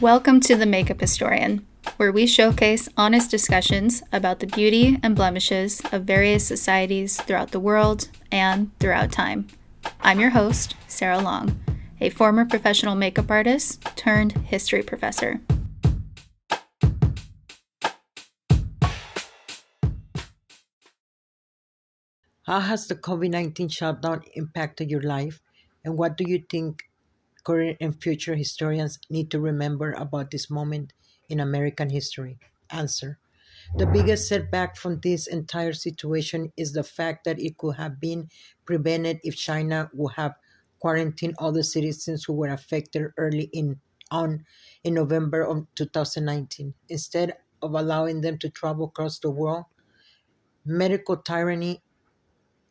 Welcome to The Makeup Historian, where we showcase honest discussions about the beauty and blemishes of various societies throughout the world and throughout time. I'm your host, Sarah Long, a former professional makeup artist turned history professor. How has the COVID-19 shutdown impacted your life? And what do you think current and future historians need to remember about this moment in American history? Answer. The biggest setback from this entire situation is the fact that it could have been prevented if China would have quarantined all the citizens who were affected early in November of 2019. Instead of allowing them to travel across the world, medical tyranny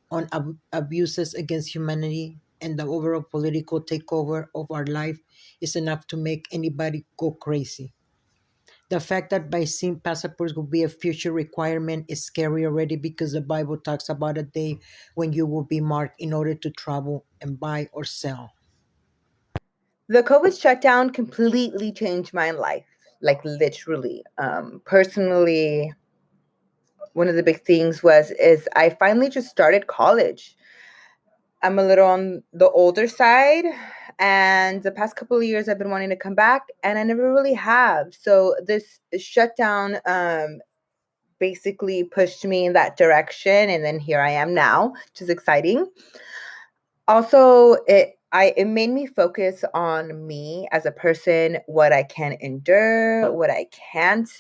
on abuses against humanity and the overall political takeover of our life is enough to make anybody go crazy. The fact that vaccine passports will be a future requirement is scary already because the Bible talks about a day when you will be marked in order to travel and buy or sell. The COVID shutdown completely changed my life, like literally. Personally, one of the big things is I finally just started college. I'm a little on the older side, and the past couple of years I've been wanting to come back, and I never really have. So this shutdown basically pushed me in that direction, and then here I am now, which is exciting. Also, it made me focus on me as a person, what I can endure, what I can't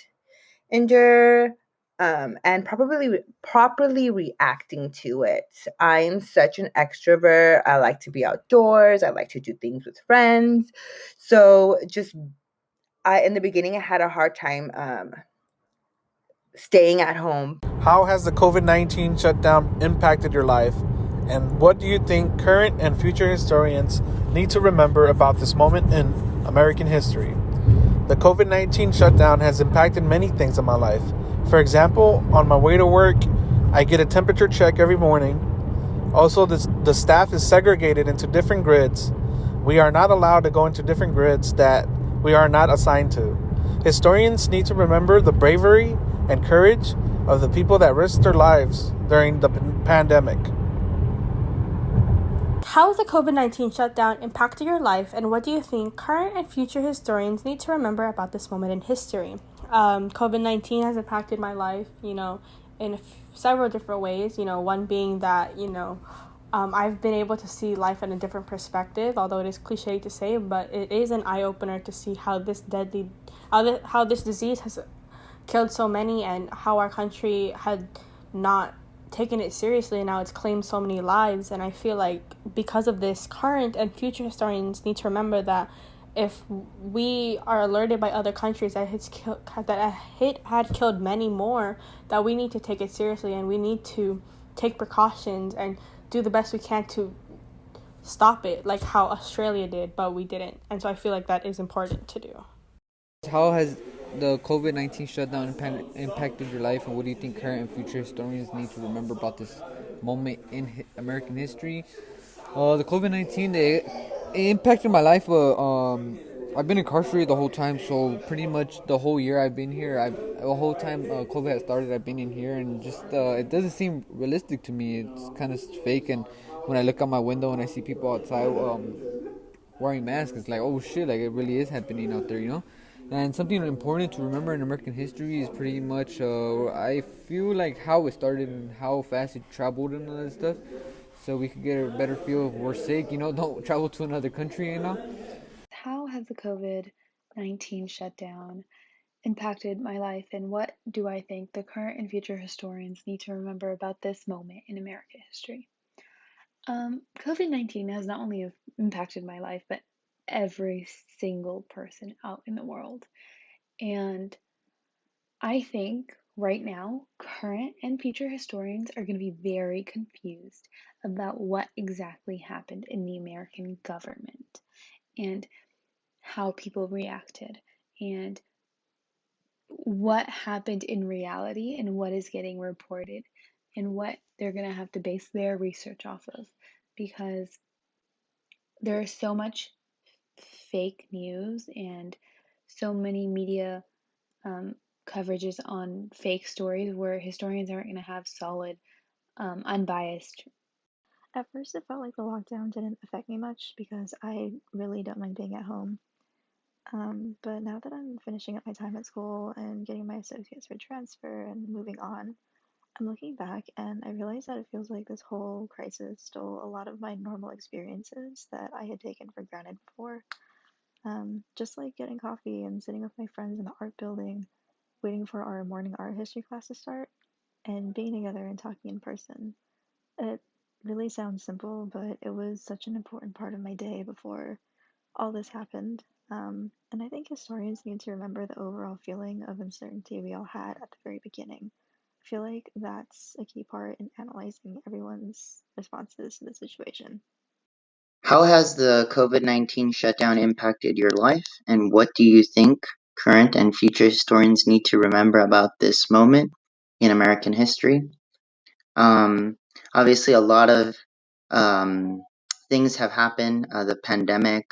endure, and probably properly reacting to it. I'm such an extrovert. I like to be outdoors. I like to do things with friends. So just I in the beginning I had a hard time staying at home. How has the COVID 19 shutdown impacted your life? And what do you think current and future historians need to remember about this moment in American history? The COVID 19 shutdown has impacted many things in my life. For example, on my way to work, I get a temperature check every morning. Also, the staff is segregated into different grids. We are not allowed to go into different grids that we are not assigned to. Historians need to remember the bravery and courage of the people that risked their lives during the pandemic. How has the COVID 19 shutdown impacted your life, and what do you think current and future historians need to remember about this moment in history? COVID 19 has impacted my life, in several different ways. One being that, I've been able to see life in a different perspective, although it is cliche to say, but it is an eye opener to see how how this disease has killed so many, and how our country had not taken it seriously, and now it's claimed so many lives. And I feel like because of this, current and future historians need to remember that if we are alerted by other countries that a hit had killed many more, that we need to take it seriously, and we need to take precautions and do the best we can to stop it, like how Australia did, but we didn't. And so I feel like that is important to do. How has the COVID 19 shutdown impacted your life, and what do you think current and future historians need to remember about this moment in American history? The COVID 19 it impacted my life. I've been incarcerated the whole time, so pretty much the whole year I've been here, the whole time COVID has started, I've been in here, and just it doesn't seem realistic to me. It's kind of fake, and when I look out my window and I see people outside wearing masks, it's like, oh shit, like it really is happening out there. And something important to remember in American history is pretty much, I feel like how it started and how fast it traveled and all that stuff. So we could get a better feel if we're sick, don't travel to another country. How has the COVID 19 shutdown impacted my life, and what do I think the current and future historians need to remember about this moment in American history? COVID 19 has not only impacted my life, but every single person out in the world. And I think right now, current and future historians are going to be very confused about what exactly happened in the American government and how people reacted and what happened in reality and what is getting reported and what they're going to have to base their research off of, because there is so much fake news and so many media um, coverages on fake stories where historians aren't going to have solid, unbiased. At first, it felt like the lockdown didn't affect me much because I really don't mind being at home. But now that I'm finishing up my time at school and getting my associates for transfer and moving on, I'm looking back and I realize that it feels like this whole crisis stole a lot of my normal experiences that I had taken for granted before. Just like getting coffee and sitting with my friends in the art building, waiting for our morning art history class to start, and being together and talking in person. It really sounds simple, but it was such an important part of my day before all this happened. And I think historians need to remember the overall feeling of uncertainty we all had at the very beginning. I feel like that's a key part in analyzing everyone's responses to the situation. How has the COVID-19 shutdown impacted your life, and what do you think current and future historians need to remember about this moment in American history? Um, Obviously, a lot of um, things have happened. The pandemic,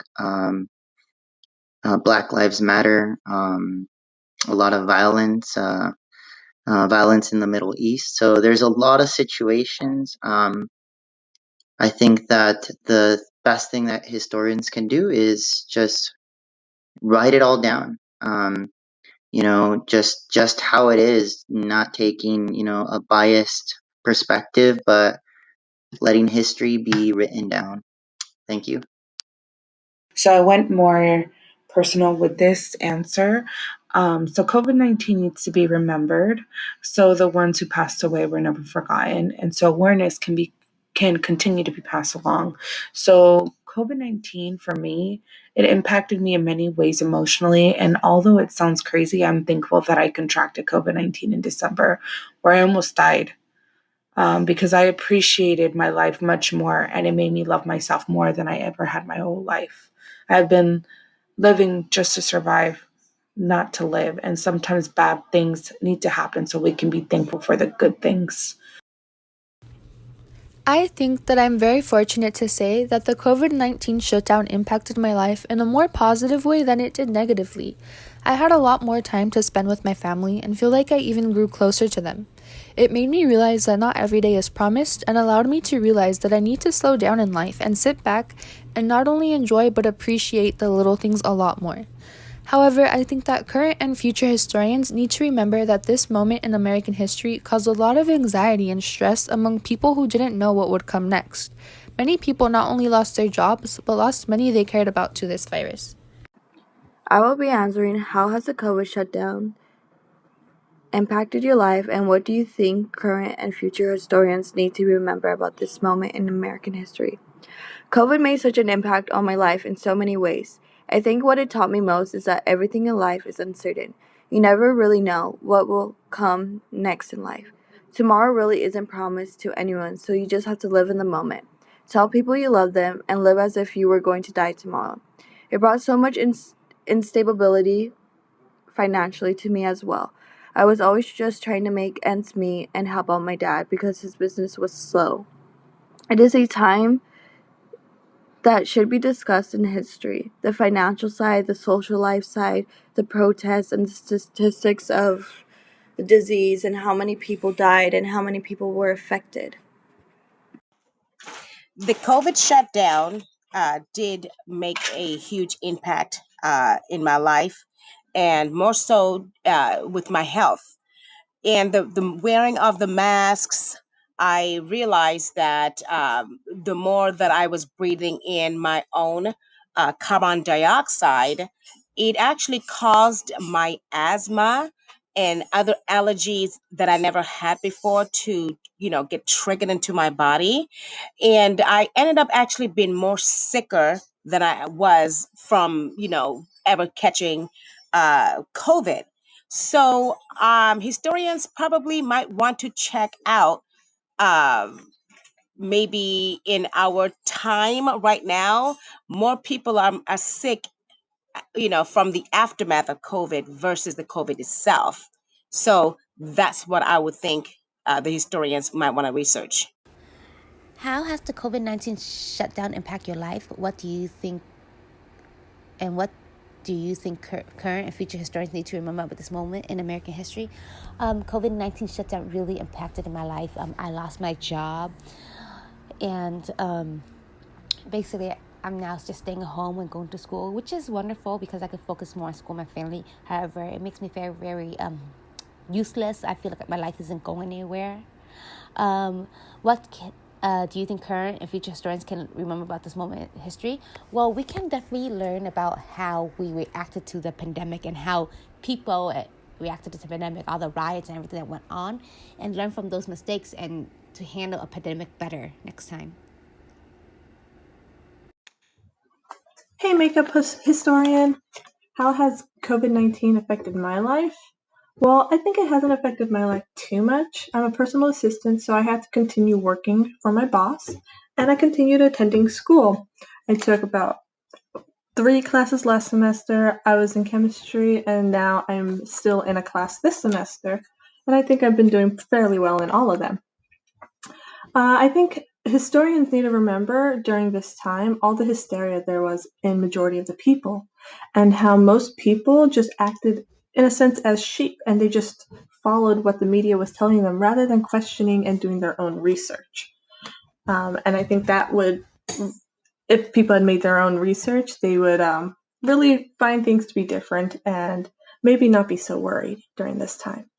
Black Lives Matter, a lot of violence, violence in the Middle East. So there's a lot of situations. I think that the best thing that historians can do is just write it all down. Just how it is, not taking, a biased perspective, but letting history be written down. Thank you. So I went more personal with this answer. So COVID-19 needs to be remembered, so the ones who passed away were never forgotten, and so awareness can continue to be passed along. So COVID-19 for me, it impacted me in many ways emotionally, and although it sounds crazy, I'm thankful that I contracted COVID-19 in December, where I almost died. Because I appreciated my life much more, and it made me love myself more than I ever had my whole life. I've been living just to survive, not to live. And sometimes bad things need to happen so we can be thankful for the good things. I think that I'm very fortunate to say that the COVID-19 shutdown impacted my life in a more positive way than it did negatively. I had a lot more time to spend with my family and feel like I even grew closer to them. It made me realize that not every day is promised and allowed me to realize that I need to slow down in life and sit back and not only enjoy but appreciate the little things a lot more. However, I think that current and future historians need to remember that this moment in American history caused a lot of anxiety and stress among people who didn't know what would come next. Many people not only lost their jobs, but lost many they cared about to this virus. I will be answering how has the COVID shutdown impacted your life and what do you think current and future historians need to remember about this moment in American history? COVID made such an impact on my life in so many ways. I think what it taught me most is that everything in life is uncertain. You never really know what will come next in life. Tomorrow really isn't promised to anyone, so you just have to live in the moment. Tell people you love them and live as if you were going to die tomorrow. It brought so much instability financially to me as well. I was always just trying to make ends meet and help out my dad because his business was slow. It is a time that should be discussed in history: the financial side, the social life side, the protests, and the statistics of the disease and how many people died and how many people were affected. The COVID shutdown did make a huge impact in my life, and more so with my health. And the wearing of the masks, I realized that the more that I was breathing in my own carbon dioxide, it actually caused my asthma and other allergies that I never had before to, get triggered into my body. And I ended up actually being more sicker than I was from, ever catching COVID. So historians probably might want to check out maybe in our time right now, more people are sick, from the aftermath of COVID versus the COVID itself. So that's what I would think the historians might want to research. How has the COVID-19 shutdown impact your life? What do you think do you think current and future historians need to remember about this moment in American history? COVID-19 shutdown really impacted my life. I lost my job, and basically I'm now just staying at home and going to school, which is wonderful because I could focus more on school and my family. However, it makes me feel very useless. I feel like my life isn't going anywhere. Do you think current and future historians can remember about this moment in history? Well, we can definitely learn about how we reacted to the pandemic and how people reacted to the pandemic, all the riots and everything that went on, and learn from those mistakes and to handle a pandemic better next time. Hey, makeup historian. How has COVID-19 affected my life? Well, I think it hasn't affected my life too much. I'm a personal assistant, so I had to continue working for my boss, and I continued attending school. I took about 3 classes last semester. I was in chemistry, and now I'm still in a class this semester, and I think I've been doing fairly well in all of them. I think historians need to remember during this time all the hysteria there was in majority of the people, and how most people just acted in a sense as sheep, and they just followed what the media was telling them rather than questioning and doing their own research. And I think that would, if people had made their own research, they would really find things to be different and maybe not be so worried during this time.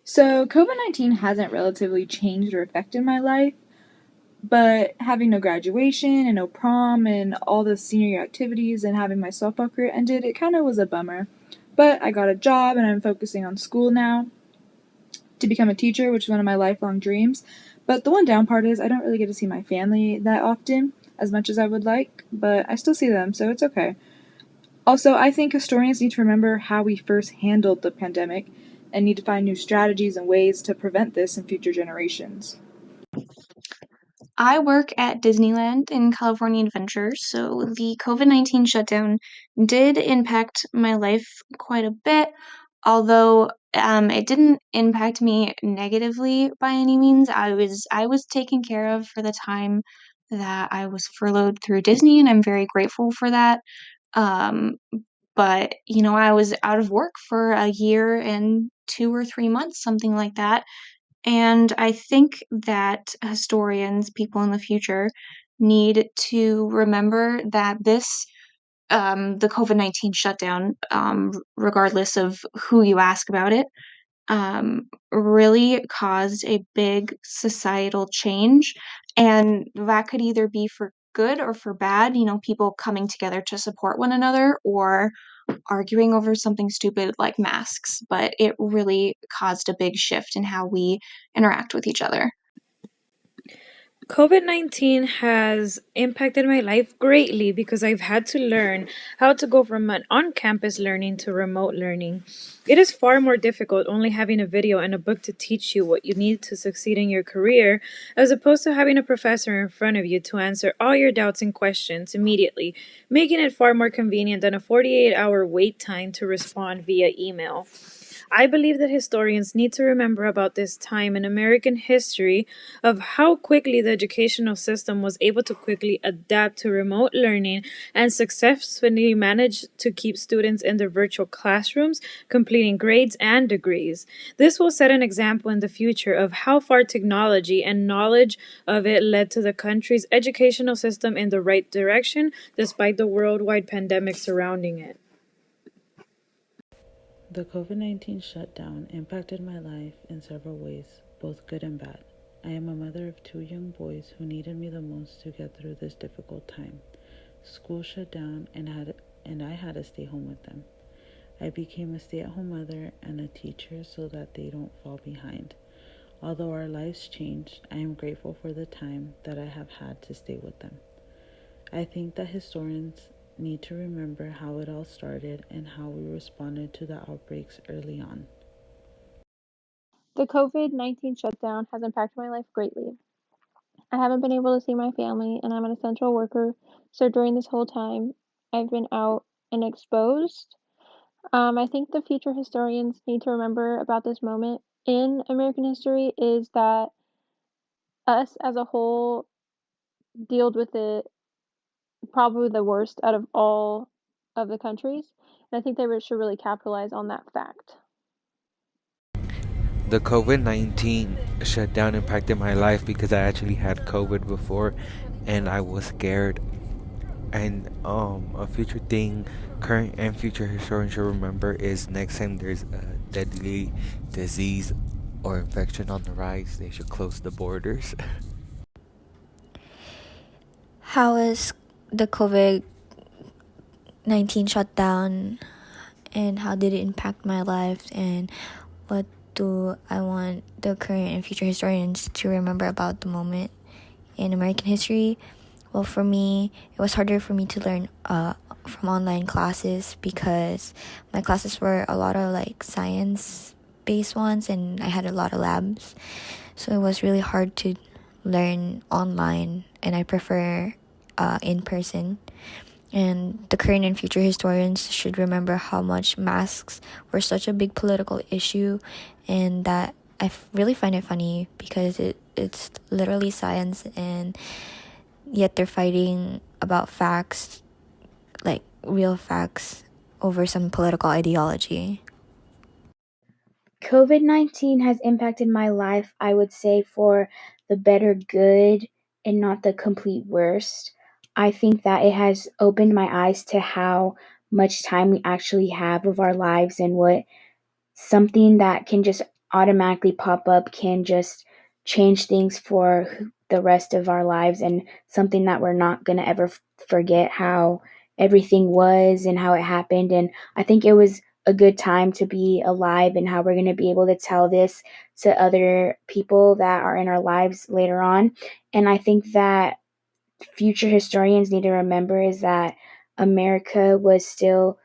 So, COVID-19 hasn't relatively changed or affected my life, but having no graduation and no prom and all the senior year activities and having my softball career ended, it kind of was a bummer. But I got a job and I'm focusing on school now to become a teacher, which is one of my lifelong dreams. But the one down part is I don't really get to see my family that often, as much as I would like, but I still see them, so it's okay. Also, I think historians need to remember how we first handled the pandemic and need to find new strategies and ways to prevent this in future generations. I work at Disneyland in California Adventure, so the COVID-19 shutdown did impact my life quite a bit, although it didn't impact me negatively by any means. I was taken care of for the time that I was furloughed through Disney, and I'm very grateful for that. Um, but I was out of work for a year and 2 or 3 months, something like that. And I think that historians, people in the future, need to remember that the COVID-19 shutdown, regardless of who you ask about it, really caused a big societal change. And that could either be for good or for bad, people coming together to support one another or arguing over something stupid like masks. But it really caused a big shift in how we interact with each other. COVID-19 has impacted my life greatly because I've had to learn how to go from an on campus learning to remote learning. It is far more difficult only having a video and a book to teach you what you need to succeed in your career, as opposed to having a professor in front of you to answer all your doubts and questions immediately, making it far more convenient than a 48-hour wait time to respond via email. I believe that historians need to remember about this time in American history of how quickly the educational system was able to quickly adapt to remote learning and successfully manage to keep students in their virtual classrooms, completing grades and degrees. This will set an example in the future of how far technology and knowledge of it led to the country's educational system in the right direction, despite the worldwide pandemic surrounding it. The COVID-19 shutdown impacted my life in several ways, both good and bad. I am a mother of 2 young boys who needed me the most to get through this difficult time. School shut down and I had to stay home with them. I became a stay-at-home mother and a teacher so that they don't fall behind. Although our lives changed, I am grateful for the time that I have had to stay with them. I think that historians need to remember how it all started and how we responded to the outbreaks early on. The COVID-19 shutdown has impacted my life greatly. I haven't been able to see my family, and I'm an essential worker, so during this whole time, I've been out and exposed. I think the future historians need to remember about this moment in American history is that us as a whole dealt with it probably the worst out of all of the countries. And I think they should really capitalize on that fact. The COVID 19 shutdown impacted my life because I actually had COVID before and I was scared. And a future thing current and future historians should remember is next time there's a deadly disease or infection on the rise, they should close the borders. How is the COVID 19 shutdown and how did it impact my life, and what do I want the current and future historians to remember about the moment in American history? Well, for me, it was harder for me to learn from online classes because my classes were a lot of like science based ones and I had a lot of labs. So it was really hard to learn online, and I prefer in person. And the current and future historians should remember how much masks were such a big political issue, and that really find it funny because it's literally science, and yet they're fighting about facts, like real facts, over some political ideology. COVID-19 has impacted my life, I would say, for the better good and not the complete worst. I think that it has opened my eyes to how much time we actually have of our lives and what something that can just automatically pop up can just change things for the rest of our lives, and something that we're not going to ever forget how everything was and how it happened. And I think it was a good time to be alive, and how we're going to be able to tell this to other people that are in our lives later on. And I think that future historians need to remember is that America was still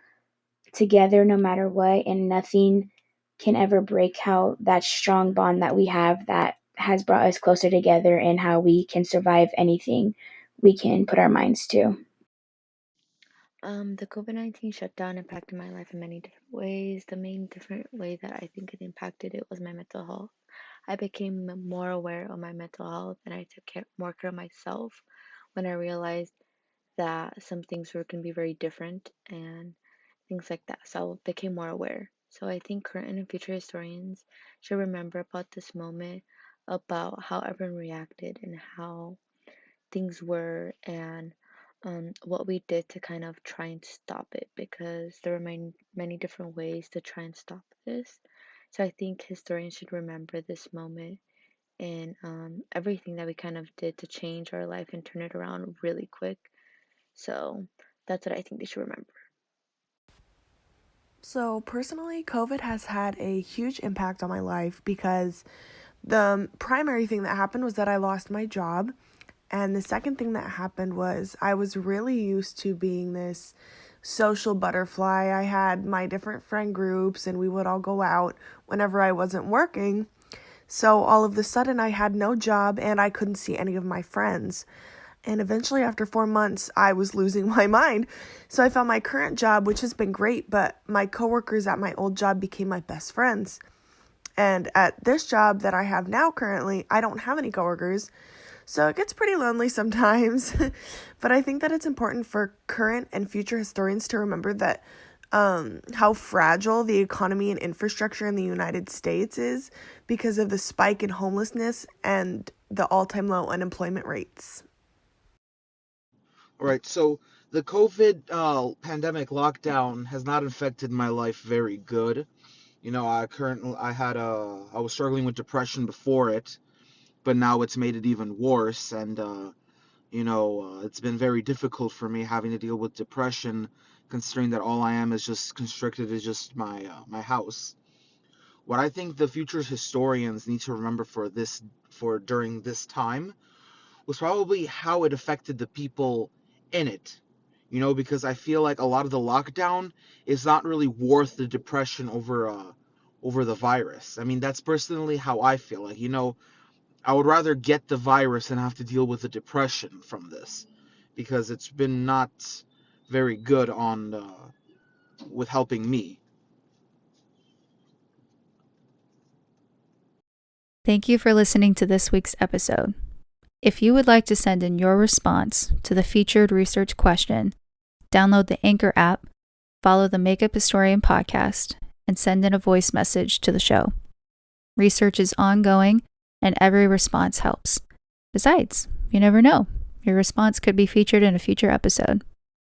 together no matter what, and nothing can ever break how that strong bond that we have that has brought us closer together, and how we can survive anything we can put our minds to. The COVID-19 shutdown impacted my life in many different ways. The main different way that I think it impacted it was my mental health. I became more aware of my mental health, and I took more care of myself when I realized that some things were going to be very different and things like that. So I became more aware. So I think current and future historians should remember about this moment, about how everyone reacted and how things were, and what we did to kind of try and stop it, because there were many different ways to try and stop this. So I think historians should remember this moment and everything that we kind of did to change our life and turn it around really quick. So that's what I think they should remember. So, personally, COVID has had a huge impact on my life because the primary thing that happened was that I lost my job. And the second thing that happened was I was really used to being this social butterfly. I had my different friend groups and we would all go out whenever I wasn't working. So all of a sudden I had no job and I couldn't see any of my friends. And eventually, after 4 months, I was losing my mind. So I found my current job, which has been great, but my coworkers at my old job became my best friends. And at this job that I have now currently, I don't have any coworkers. So it gets pretty lonely sometimes. But I think that it's important for current and future historians to remember that how fragile the economy and infrastructure in the United States is because of the spike in homelessness and the all-time low unemployment rates. All right, so the COVID pandemic lockdown has not affected my life very good. You know, I was struggling with depression before it, but now it's made it even worse, and it's been very difficult for me having to deal with depression, considering that all I am is just constricted to just my house. What I think the future historians need to remember for during this time was probably how it affected the people in it. Because I feel like a lot of the lockdown is not really worth the depression over the virus. I mean, that's personally how I feel. Like, I would rather get the virus than have to deal with the depression from this, because it's been not very good on with helping me. Thank you for listening to this week's episode. If you would like to send in your response to the featured research question, download the Anchor app, follow the Makeup Historian podcast, and send in a voice message to the show. Research is ongoing, and every response helps. Besides, you never know. Your response could be featured in a future episode.